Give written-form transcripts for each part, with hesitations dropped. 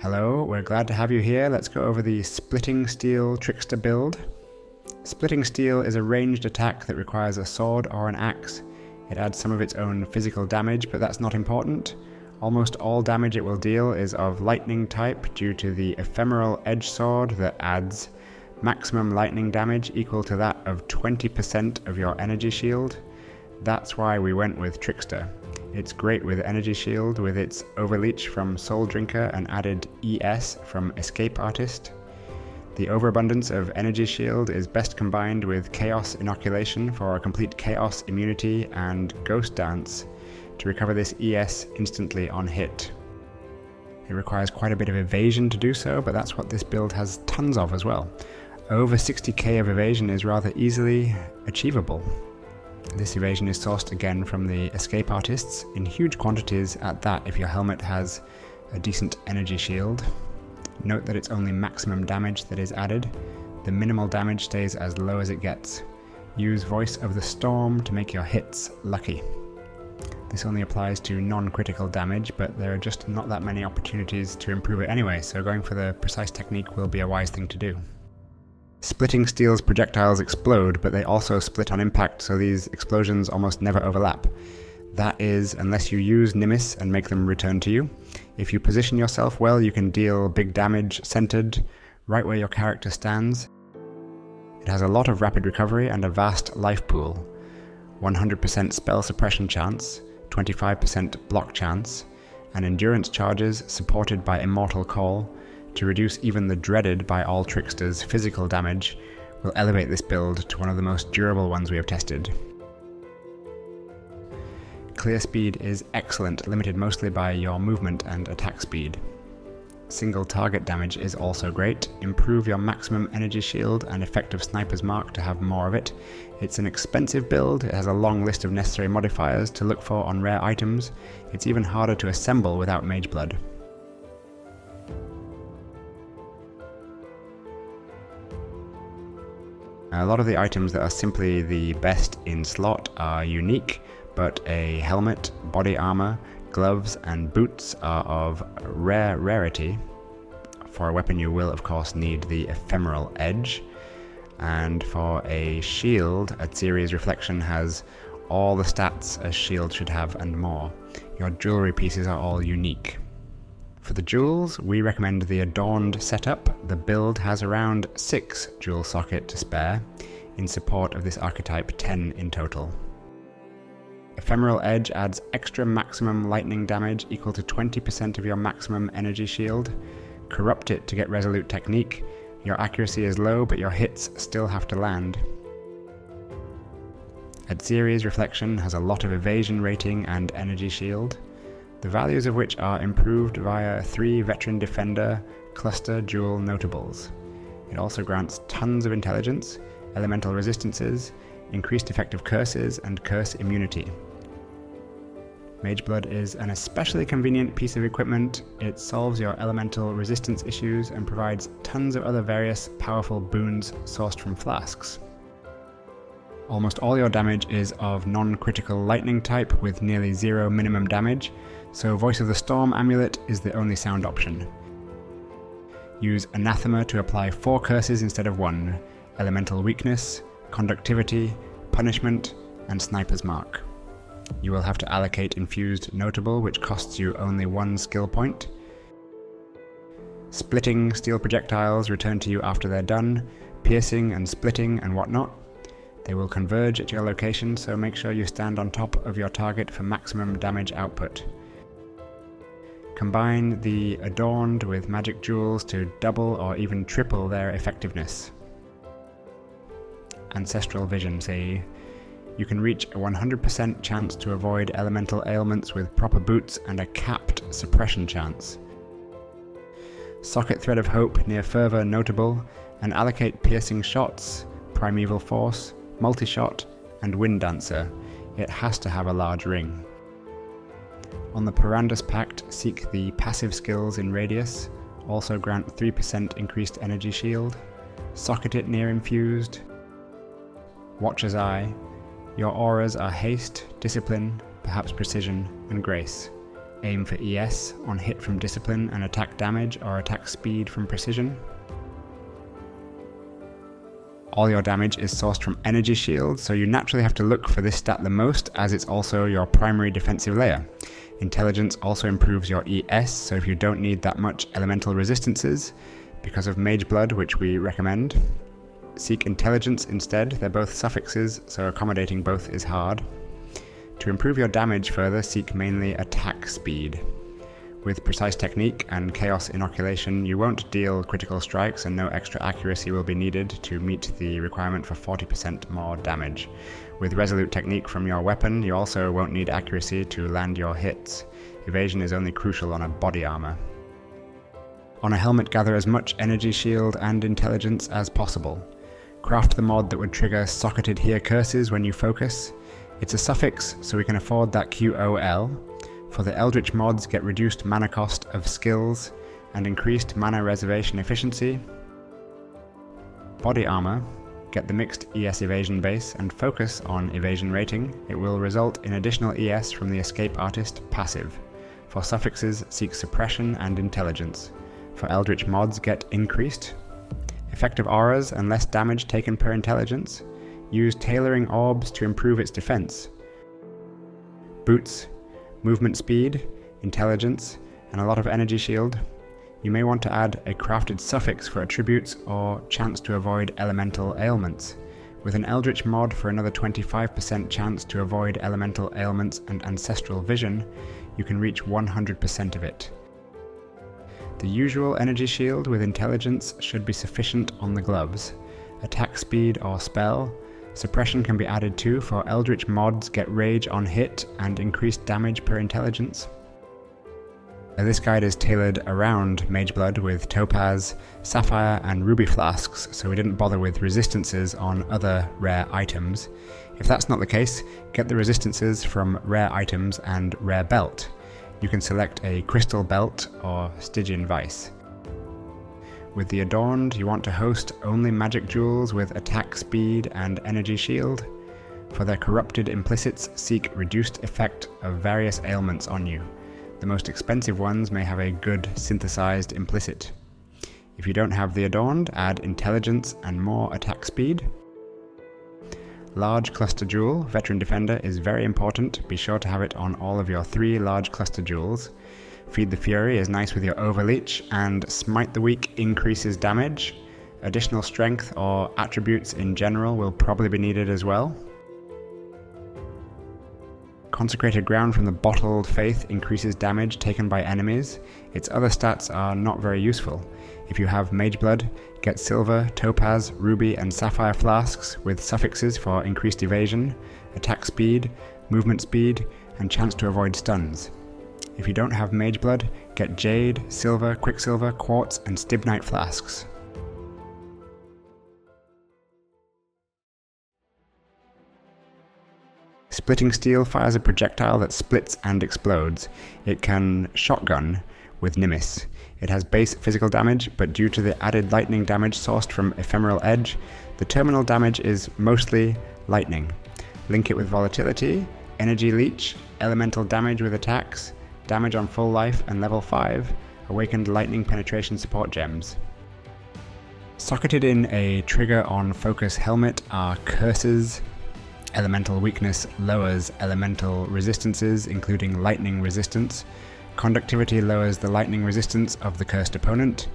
Hello, we're glad to have you here. Let's go over the Splitting Steel Trickster build. Splitting Steel is a ranged attack that requires a sword or an axe. It adds some of its own physical damage, but that's not important. Almost all damage it will deal is of lightning type due to the ephemeral edge sword that adds maximum lightning damage equal to that of 20% of your energy shield. That's why we went with Trickster. It's great with energy shield with its overleach from Soul Drinker and added ES from Escape Artist. The overabundance of energy shield is best combined with Chaos Inoculation for a complete Chaos immunity and Ghost Dance to recover this ES instantly on hit. It requires quite a bit of evasion to do so, but that's what this build has tons of as well. Over 60k of evasion is rather easily achievable. This evasion is sourced again from the Escape Artists in huge quantities at that if your helmet has a decent energy shield. Note that it's only maximum damage that is added. The minimal damage stays as low as it gets. Use Voice of the Storm to make your hits lucky. This only applies to non-critical damage, but there are just not that many opportunities to improve it anyway, so going for the precise technique will be a wise thing to do. Splitting Steel's projectiles explode, but they also split on impact, so these explosions almost never overlap. That is, unless you use Nimis and make them return to you. If you position yourself well, you can deal big damage centered right where your character stands. It has a lot of rapid recovery and a vast life pool. 100% spell suppression chance, 25% block chance, and endurance charges supported by Immortal Call to reduce even the dreaded by all tricksters physical damage will elevate this build to one of the most durable ones we have tested. Clear speed is excellent, limited mostly by your movement and attack speed. Single target damage is also great. Improve your maximum energy shield and effective sniper's mark to have more of it. It's an expensive build, it has a long list of necessary modifiers to look for on rare items. It's even harder to assemble without mage blood. A lot of the items that are simply the best in slot are unique, but a helmet, body armor, gloves and boots are of rare rarity. For a weapon you will of course need the ephemeral edge, and for a shield, a series reflection has all the stats a shield should have and more. Your jewelry pieces are all unique. For the jewels, we recommend the Adorned setup. The build has around 6 jewel socket to spare. In support of this archetype, 10 in total. Ephemeral Edge adds extra maximum lightning damage equal to 20% of your maximum energy shield. Corrupt it to get Resolute Technique. Your accuracy is low, but your hits still have to land. Adseries Reflection has a lot of evasion rating and energy shield, the values of which are improved via 3 Veteran Defender cluster dual notables. It also grants tons of intelligence, elemental resistances, increased effective curses, and curse immunity. Mageblood is an especially convenient piece of equipment. It solves your elemental resistance issues and provides tons of other various powerful boons sourced from Flasks. Almost all your damage is of non-critical lightning type with nearly 0 minimum damage, so Voice of the Storm Amulet is the only sound option. Use Anathema to apply 4 curses instead of 1, Elemental Weakness, Conductivity, Punishment, and Sniper's Mark. You will have to allocate Infused Notable, which costs you only 1 skill point. Splitting Steel projectiles return to you after they're done, piercing and splitting and whatnot. They will converge at your location, so make sure you stand on top of your target for maximum damage output. Combine the Adorned with magic jewels to double or even triple their effectiveness. Ancestral Vision, say, you can reach a 100% chance to avoid elemental ailments with proper boots and a capped suppression chance. Socket Thread of Hope near Fervor notable, and allocate piercing shots, Primeval Force, Multi-Shot, and Wind Dancer. It has to have a large ring. On the Parandus Pact, seek the passive skills in Radius, also grant 3% increased energy shield. Socket it near Infused. Watcher's Eye. Your auras are Haste, Discipline, perhaps Precision, and Grace. aim for ES on hit from discipline and attack damage or attack speed from precision. All your damage is sourced from energy shield, so you naturally have to look for this stat the most as it's also your primary defensive layer. Intelligence also improves your ES, so if you don't need that much elemental resistances, because of Mage Blood, which we recommend, seek Intelligence instead. They're both suffixes, so accommodating both is hard. To improve your damage further, seek mainly attack speed. With Precise Technique and Chaos Inoculation, you won't deal critical strikes and no extra accuracy will be needed to meet the requirement for 40% more damage. With Resolute Technique from your weapon, you also won't need accuracy to land your hits. Evasion is only crucial on a body armor. On a helmet, gather as much energy shield and intelligence as possible. Craft the mod that would trigger Socketed Here curses when you focus. It's a suffix, so we can afford that QOL. For the Eldritch mods, get reduced mana cost of skills and increased mana reservation efficiency. Body armor, get the mixed ES evasion base and focus on evasion rating. It will result in additional ES from the Escape Artist passive. For suffixes, seek suppression and intelligence. For Eldritch mods, get increased effective auras and less damage taken per intelligence. Use tailoring orbs to improve its defense. Boots, movement speed, intelligence, and a lot of energy shield. You may want to add a crafted suffix for attributes or chance to avoid elemental ailments. With an Eldritch mod for another 25% chance to avoid elemental ailments and ancestral vision, you can reach 100% of it. The usual energy shield with intelligence should be sufficient on the gloves. Attack speed or spell. Suppression can be added too, for Eldritch mods get rage on hit and increased damage per intelligence. This guide is tailored around Mage Blood with Topaz, Sapphire and Ruby Flasks, so we didn't bother with resistances on other rare items. If that's not the case, get the resistances from rare items and rare belt. You can select a crystal belt or Stygian Vice. With the Adorned, you want to host only magic jewels with attack speed and energy shield. For their corrupted implicits, seek reduced effect of various ailments on you. The most expensive ones may have a good synthesized implicit. If you don't have the Adorned, add intelligence and more attack speed. Large Cluster Jewel, Veteran Defender, is very important. Be sure to have it on all of your 3 large cluster jewels. Feed the Fury is nice with your Overleech, and Smite the Weak increases damage. Additional strength or attributes in general will probably be needed as well. Consecrated Ground from the Bottled Faith increases damage taken by enemies. Its other stats are not very useful. If you have Mage Blood, get Silver, Topaz, Ruby and Sapphire Flasks with suffixes for increased evasion, attack speed, movement speed, and chance to avoid stuns. If you don't have Mage Blood, get Jade, Silver, Quicksilver, Quartz and Stibnite Flasks. Splitting Steel fires a projectile that splits and explodes. It can shotgun with Nimis. It has base physical damage, but due to the added lightning damage sourced from Ephemeral Edge, the terminal damage is mostly lightning. Link it with Volatility, Energy Leech, Elemental damage with attacks, damage on full life and level 5, Awakened Lightning Penetration support gems. Socketed in a trigger on Focus Helmet are Curses. Elemental Weakness lowers elemental resistances, including lightning resistance. Conductivity lowers the lightning resistance of the cursed opponent.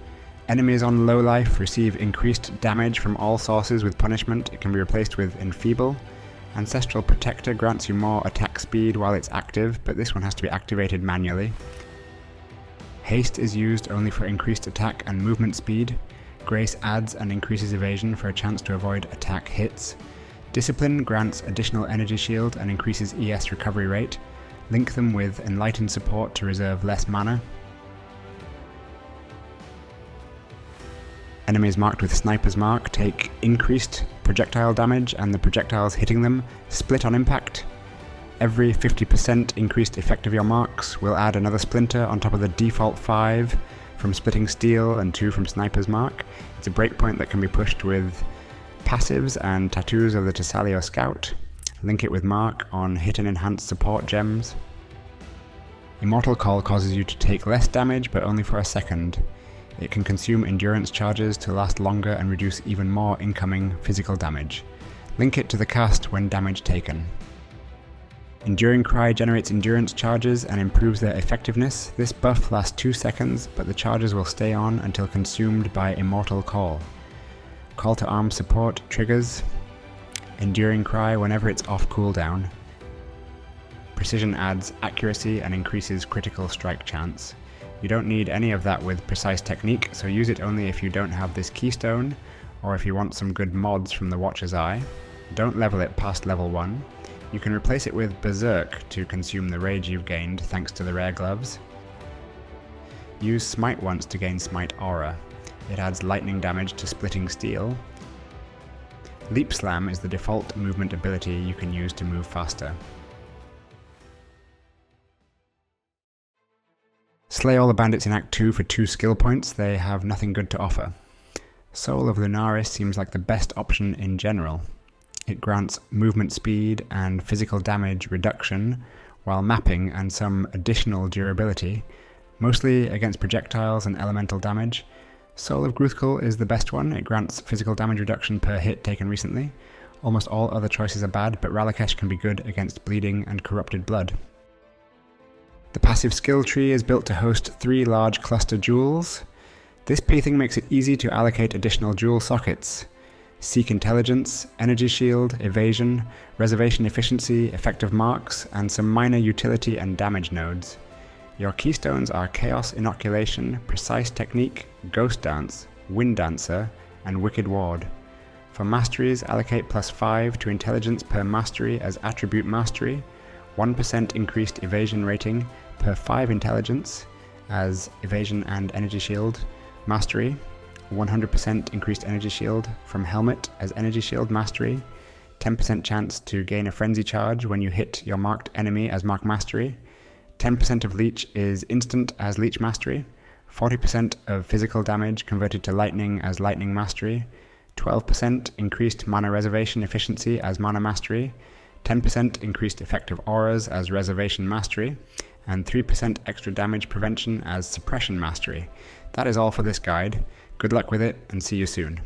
Enemies on low life receive increased damage from all sources with punishment. It can be replaced with Enfeeble. Ancestral Protector grants you more attack speed while it's active, but this one has to be activated manually. Haste is used only for increased attack and movement speed. Grace adds and increases evasion for a chance to avoid attack hits. Discipline grants additional energy shield and increases ES recovery rate. Link them with Enlightened support to reserve less mana. Enemies marked with Sniper's Mark take increased projectile damage, and the projectiles hitting them split on impact. Every 50% increased effect of your marks will add another splinter on top of the default 5 from Splitting Steel and 2 from Sniper's Mark. It's a breakpoint that can be pushed with passives and tattoos of the Tessalio Scout. Link it with Mark on hit and enhance support gems. Immortal Call causes you to take less damage, but only for a second. It can consume endurance charges to last longer and reduce even more incoming physical damage. Link it to the cast when damage taken. Enduring Cry generates endurance charges and improves their effectiveness. This buff lasts 2 seconds, but the charges will stay on until consumed by Immortal Call. Call to Arms support triggers Enduring Cry whenever it's off cooldown. Precision adds accuracy and increases critical strike chance. You don't need any of that with Precise Technique, so use it only if you don't have this keystone, or if you want some good mods from the Watcher's Eye. Don't level it past level 1. You can replace it with Berserk to consume the rage you've gained thanks to the rare gloves. Use Smite once to gain Smite Aura. It adds lightning damage to Splitting Steel. Leap Slam is the default movement ability you can use to move faster. Slay all the bandits in Act 2 for 2 skill points, they have nothing good to offer. Soul of Lunaris seems like the best option in general. It grants movement speed and physical damage reduction while mapping and some additional durability, mostly against projectiles and elemental damage. Soul of Gruthkul is the best one. It grants physical damage reduction per hit taken recently. Almost all other choices are bad, but Ralakesh can be good against bleeding and corrupted blood. The passive skill tree is built to host 3 large cluster jewels. This pithing makes it easy to allocate additional jewel sockets. Seek Intelligence, Energy Shield, Evasion, Reservation Efficiency, Effective Marks, and some minor utility and damage nodes. Your keystones are Chaos Inoculation, Precise Technique, Ghost Dance, Wind Dancer, and Wicked Ward. For masteries, allocate +5 to Intelligence per mastery as Attribute Mastery, 1% increased Evasion rating per 5 Intelligence as Evasion and Energy Shield Mastery, 100% increased Energy Shield from Helmet as Energy Shield Mastery, 10% chance to gain a Frenzy Charge when you hit your marked enemy as Mark Mastery, 10% of Leech is instant as Leech Mastery, 40% of physical damage converted to Lightning as Lightning Mastery, 12% increased Mana Reservation Efficiency as Mana Mastery, 10% increased effective auras as Reservation Mastery, and 3% extra damage prevention as Suppression Mastery. That is all for this guide. Good luck with it, and see you soon.